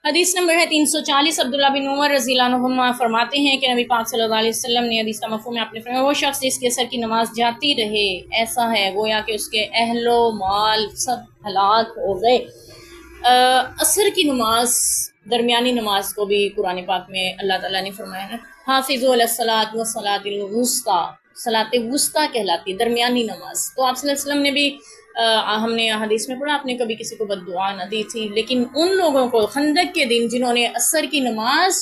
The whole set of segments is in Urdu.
حدیث نمبر ہے 340۔ عبداللہ بن عمر رضی اللہ عنہما فرماتے ہیں کہ نبی پاک صلی اللہ علیہ وسلم نے حدیث کا مفہوم میں آپ نے فرمایا وہ شخص جس کی عصر کی نماز جاتی رہے ایسا ہے گویا کہ اس کے اہل و مال سب ہلاک ہو گئے۔ عصر کی نماز درمیانی نماز کو بھی قرآن پاک میں اللہ تعالیٰ نے فرمایا ہے حافظوا علی الصلاۃ والصلاۃ الوسطیٰ، صلاۃ وسطیٰ کہلاتی درمیانی نماز۔ تو آپ صلی اللہ علیہ وسلم نے بھی ہم نے حدیث میں پڑھا آپ نے کبھی کسی کو بد دعا نہ دی تھی، لیکن ان لوگوں کو خندق کے دن جنہوں نے عصر کی نماز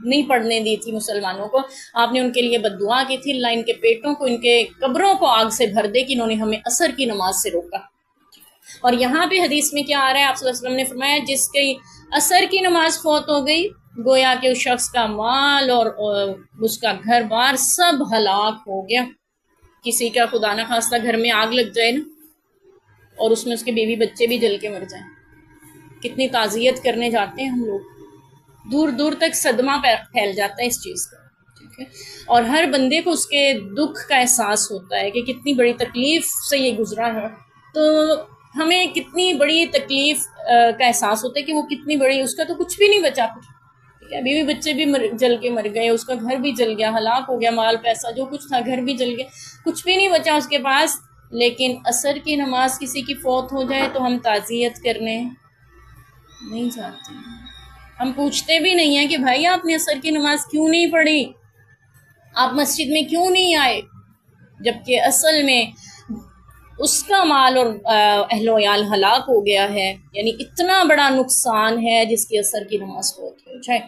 نہیں پڑھنے دی تھی مسلمانوں کو، آپ نے ان کے لیے بد دعا کی تھی اللہ ان کے پیٹوں کو ان کے قبروں کو آگ سے بھر دے کہ انہوں نے ہمیں عصر کی نماز سے روکا۔ اور یہاں پہ حدیث میں کیا آ رہا ہے، آپ صلی اللہ علیہ وسلم نے فرمایا جس کی عصر کی نماز فوت ہو گئی گویا کہ اس شخص کا مال اور اس کا گھر بار سب ہلاک ہو گیا۔ کسی کا خدا نہ خواستہ گھر میں آگ لگ جائے نا اور اس میں اس کے بیوی بچے بھی جل کے مر جائیں، کتنی تعزیت کرنے جاتے ہیں ہم لوگ، دور دور تک صدمہ پھیل جاتا ہے اس چیز کا، ٹھیک ہے۔ اور ہر بندے کو اس کے دکھ کا احساس ہوتا ہے کہ کتنی بڑی تکلیف سے یہ گزرا ہے، تو ہمیں کتنی بڑی تکلیف کا احساس ہوتا ہے کہ وہ کتنی بڑی، اس کا تو کچھ بھی نہیں بچا، ٹھیک ہے، بیوی بچے بھی جل کے مر گئے، اس کا گھر بھی جل گیا، ہلاک ہو گیا، مال پیسہ جو کچھ تھا گھر بھی جل گیا، کچھ بھی نہیں بچا اس کے پاس۔ لیکن عصر کی نماز کسی کی فوت ہو جائے تو ہم تعزیت کرنے نہیں جاتے، ہم پوچھتے بھی نہیں ہیں کہ بھائی آپ نے عصر کی نماز کیوں نہیں پڑھی، آپ مسجد میں کیوں نہیں آئے، جبکہ اصل میں اس کا مال اور اہل و عیال ہلاک ہو گیا ہے، یعنی اتنا بڑا نقصان ہے جس کی عصر کی نماز فوت ہو جائے۔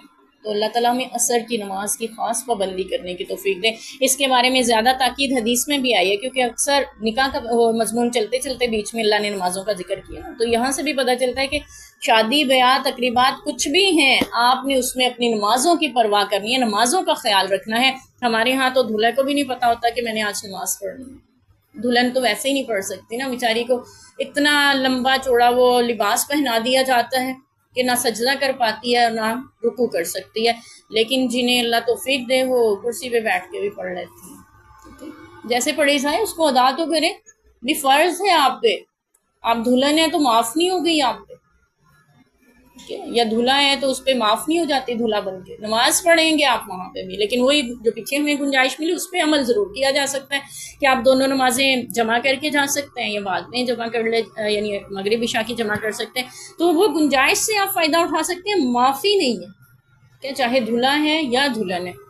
تو اللہ تعالیٰ ہمیں عصر کی نماز کی خاص پابندی کرنے کی توفیق دے۔ اس کے بارے میں زیادہ تاکید حدیث میں بھی آئی ہے کیونکہ اکثر نکاح کا مضمون چلتے چلتے بیچ میں اللہ نے نمازوں کا ذکر کیا، تو یہاں سے بھی پتہ چلتا ہے کہ شادی بیاہ تقریبات کچھ بھی ہیں آپ نے اس میں اپنی نمازوں کی پرواہ کرنی ہے، نمازوں کا خیال رکھنا ہے۔ ہمارے ہاں تو دولہے کو بھی نہیں پتہ ہوتا کہ میں نے آج نماز پڑھنی ہے، دلہن تو ویسے ہی نہیں پڑھ سکتی نا، بیچاری کو اتنا لمبا چوڑا وہ لباس پہنا دیا جاتا ہے کہ نہ سجدہ کر پاتی ہے اور نہ رکوع کر سکتی ہے، لیکن جنہیں اللہ توفیق دے وہ کرسی پہ بیٹھ کے بھی پڑھ لیتی ہیں، ٹھیک ہے، جیسے پڑھی جائے اس کو ادا تو کریں، بھی فرض ہے آپ پہ، آپ دلہن ہیں تو معاف نہیں ہو گئی آپ پہ، یا دھلا ہے تو اس پہ معاف نہیں ہو جاتی دھلا بن کے، نماز پڑھیں گے آپ وہاں پہ بھی، لیکن وہی جو پیچھے ہمیں گنجائش ملی اس پہ عمل ضرور کیا جا سکتا ہے کہ آپ دونوں نمازیں جمع کر کے جا سکتے ہیں یا بعد میں جمع کر لے، یعنی مغرب عشاء کی جمع کر سکتے ہیں، تو وہ گنجائش سے آپ فائدہ اٹھا سکتے ہیں، معافی نہیں ہے کہ چاہے دھلا ہے یا دلہن ہے۔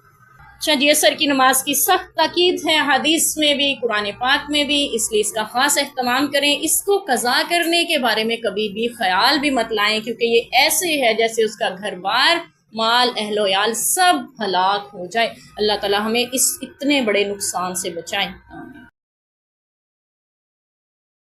اچھا جی، عصر کی نماز کی سخت تاکید ہے حدیث میں بھی قرآن پاک میں بھی، اس لیے اس کا خاص اہتمام کریں، اس کو قضا کرنے کے بارے میں کبھی بھی خیال بھی مت لائیں کیونکہ یہ ایسے ہے جیسے اس کا گھر بار مال اہل و عیال سب ہلاک ہو جائے۔ اللہ تعالی ہمیں اس اتنے بڑے نقصان سے بچائیں، آمین۔